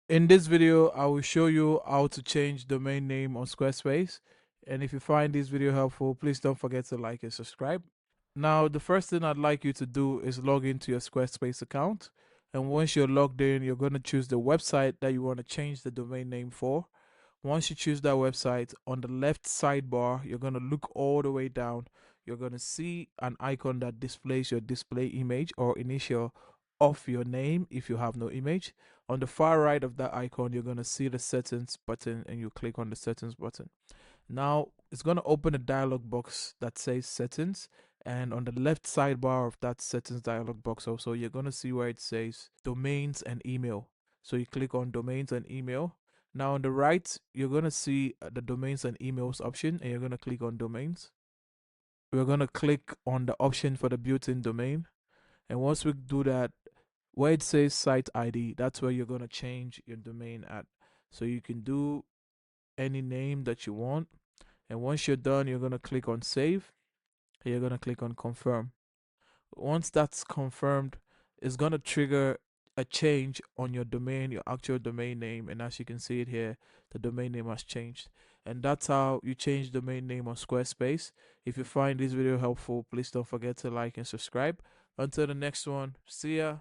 In this video, I will show you how to change domain name on Squarespace. And if you find this video helpful, please don't forget to like and subscribe. Now, the first thing I'd like you to do is log into your Squarespace account. And once you're logged in, you're going to choose the website that you want to change the domain name for. Once you choose that website, on the left sidebar, you're going to look all the way down. You're going to see an icon that displays your display image or initial of your name if you have no image. On the far right of that icon, you're going to see the settings button and you click on the settings button. Now, it's going to open a dialog box that says settings. And on the left sidebar of that settings dialog box also, you're going to see where it says domains and email. So you click on domains and email. Now on the right, you're going to see the domains and emails option and you're going to click on domains. We're going to click on the option for the built-in domain. And once we do that, where it says site ID, that's where you're going to change your domain at. So you can do any name that you want. And once you're done, you're going to click on save and you're going to click on confirm. Once that's confirmed, it's going to trigger a change on your domain, your actual domain name. And as you can see it here, the domain name has changed. And that's how you change domain name on Squarespace. If you find this video helpful, please don't forget to like and subscribe. Until the next one, see ya.